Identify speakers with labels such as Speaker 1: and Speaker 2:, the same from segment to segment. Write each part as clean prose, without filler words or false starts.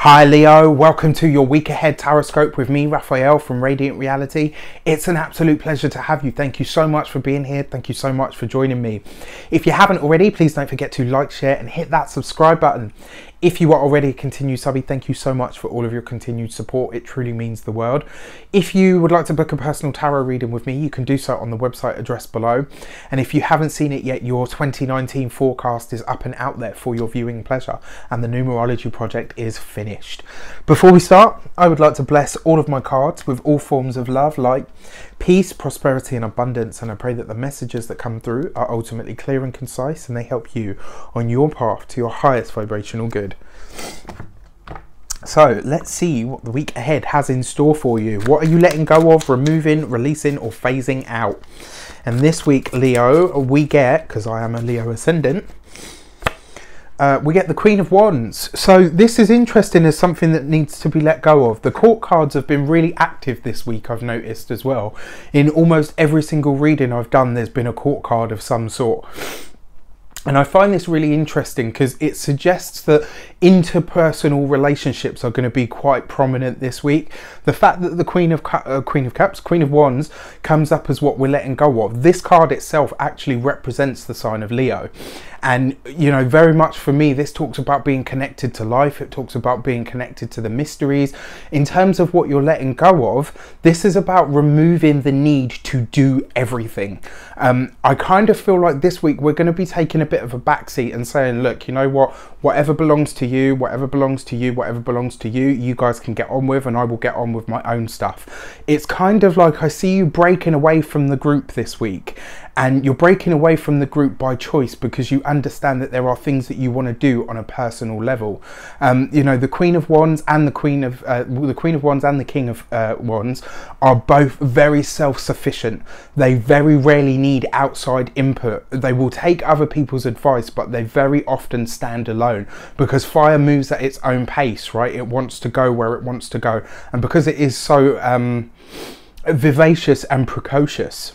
Speaker 1: Hi Leo, welcome to your week ahead tarot with me, Raphael from Reydiant Reality. It's an absolute pleasure to have you. Thank you so much for being here. Thank you so much for joining me. If you haven't already, please don't forget to like, share and hit that subscribe button. If you are already a continued subby, thank you so much for all of your continued support. It truly means the world. If you would like to book a personal tarot reading with me, you can do so on the website address below. And if you haven't seen it yet, your 2019 forecast is up and out there for your viewing pleasure. And the numerology project is finished. Before we start, I would like to bless all of my cards with all forms of love, light, peace, prosperity and abundance. And I pray that the messages that come through are ultimately clear and concise and they help you on your path to your highest vibrational good. So let's see what the week ahead has in store for you. What are you letting go of, removing, releasing or phasing out? And this week, Leo, we get, because I am a Leo ascendant, we get the Queen of Wands. So this is interesting as something that needs to be let go of. The court cards have been really active this week, I've noticed as well. In almost every single reading I've done, there's been a court card of some sort. And I find this really interesting because it suggests that interpersonal relationships are going to be quite prominent this week. The fact that the Queen of Wands comes up as what we're letting go of. This card itself actually represents the sign of Leo. And, you know, very much for me, this talks about being connected to life. It talks about being connected to the mysteries. In terms of what you're letting go of, this is about removing the need to do everything. I kind of feel like this week we're going to be taking a bit of a backseat and saying, look, you know what, whatever belongs to you, whatever belongs to you, whatever belongs to you, you guys can get on with, and I will get on with my own stuff. It's kind of like I see you breaking away from the group this week. And you're breaking away from the group by choice because you understand that there are things that you want to do on a personal level. You know, the Queen of Wands and the Queen of Wands and the King of Wands are both very self-sufficient. They very rarely need outside input. They will take other people's advice, but they very often stand alone because fire moves at its own pace, right? It wants to go where it wants to go. And because it is so vivacious and precocious,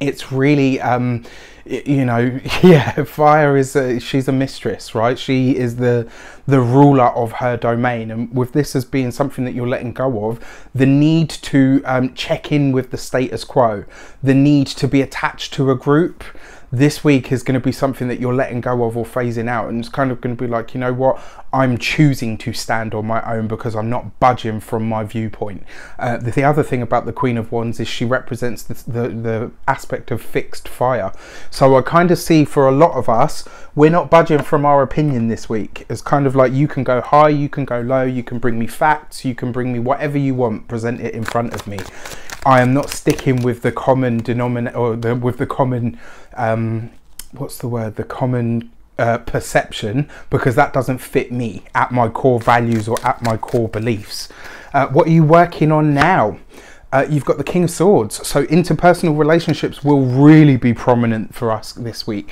Speaker 1: it's really, you know, yeah, fire is, she's a mistress, right? She is the ruler of her domain. And with this as being something that you're letting go of, the need to check in with the status quo, the need to be attached to a group, this week is going to be something that you're letting go of or phasing out. And it's kind of going to be like, you know what, I'm choosing to stand on my own because I'm not budging from my viewpoint. The other thing about the Queen of Wands is she represents the aspect of fixed fire. So I kind of see for a lot of us, we're not budging from our opinion this week. It's kind of like you can go high, you can go low, you can bring me facts, you can bring me whatever you want, present it in front of me. I am not sticking with the common denominator, or with the common, what's the word, the common perception, because that doesn't fit me at my core values or at my core beliefs. What are you working on now? You've got the King of Swords, so interpersonal relationships will really be prominent for us this week.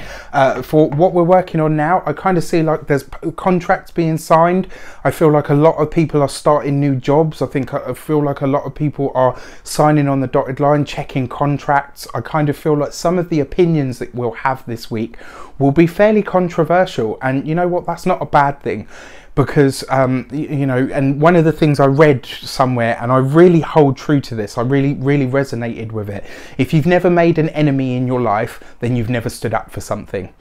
Speaker 1: For what we're working on now, I kind of see like there's contracts being signed. I feel like a lot of people are starting new jobs. I feel like a lot of people are signing on the dotted line, checking contracts. I kind of feel like some of the opinions that we'll have this week will be fairly controversial, and you know what, that's not a bad thing. Because, you know, and one of the things I read somewhere, and I really hold true to this, I really resonated with it. If you've never made an enemy in your life, then you've never stood up for something.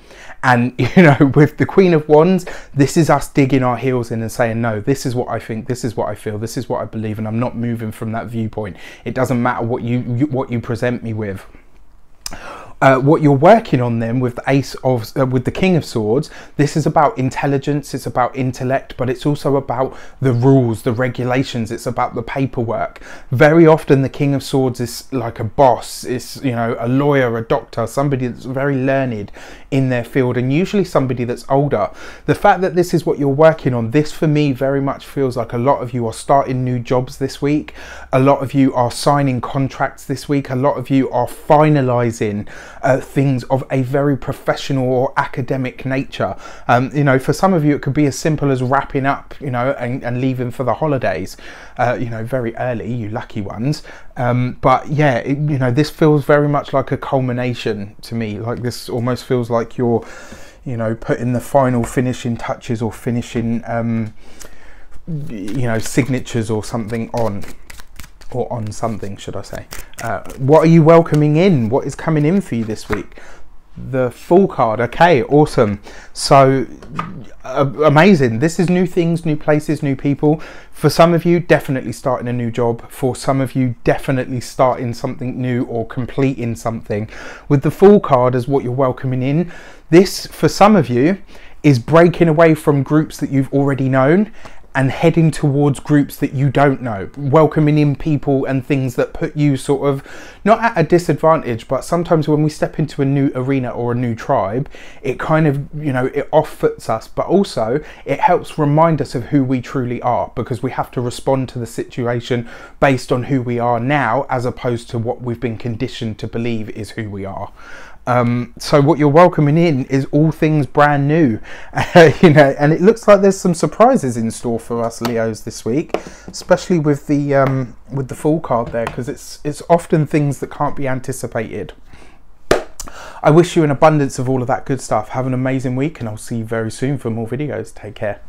Speaker 1: And, you know, with the Queen of Wands, this is us digging our heels in and saying, no, this is what I think, this is what I feel, this is what I believe, and I'm not moving from that viewpoint. It doesn't matter what you present me with. What you're working on then with the with the King of Swords, this is about intelligence, it's about intellect, but it's also about the rules, the regulations, it's about the paperwork. Very often the King of Swords is like a boss, it's, you know, a lawyer, a doctor, somebody that's very learned in their field, and usually somebody that's older. The fact that this is what you're working on, this for me very much feels like a lot of you are starting new jobs this week, a lot of you are signing contracts this week, a lot of you are finalizing things of a very professional or academic nature. You know, for some of you it could be as simple as wrapping up, you know, and leaving for the holidays, you know, very early, you lucky ones. But yeah, you know, this feels very much like a culmination to me. Like this almost feels like you're, you know, putting the final finishing touches or finishing you know, signatures or something on, or on something, should I say. What are you welcoming in? What is coming in for you this week? The Fool card. Okay, awesome. So amazing. This is new things, new places, new people. For some of you, definitely starting a new job. For some of you, definitely starting something new or completing something. With the Fool card as what you're welcoming in, this for some of you is breaking away from groups that you've already known and heading towards groups that you don't know, welcoming in people and things that put you sort of, not at a disadvantage, but sometimes when we step into a new arena or a new tribe, it kind of, you know, it off-puts us, but also it helps remind us of who we truly are, because we have to respond to the situation based on who we are now, as opposed to what we've been conditioned to believe is who we are. So what you're welcoming in is all things brand new, you know, and it looks like there's some surprises in store for us Leos this week, especially with the Fool card there, because it's often things that can't be anticipated. I wish you an abundance of all of that good stuff. Have an amazing week, and I'll see you very soon for more videos. Take care.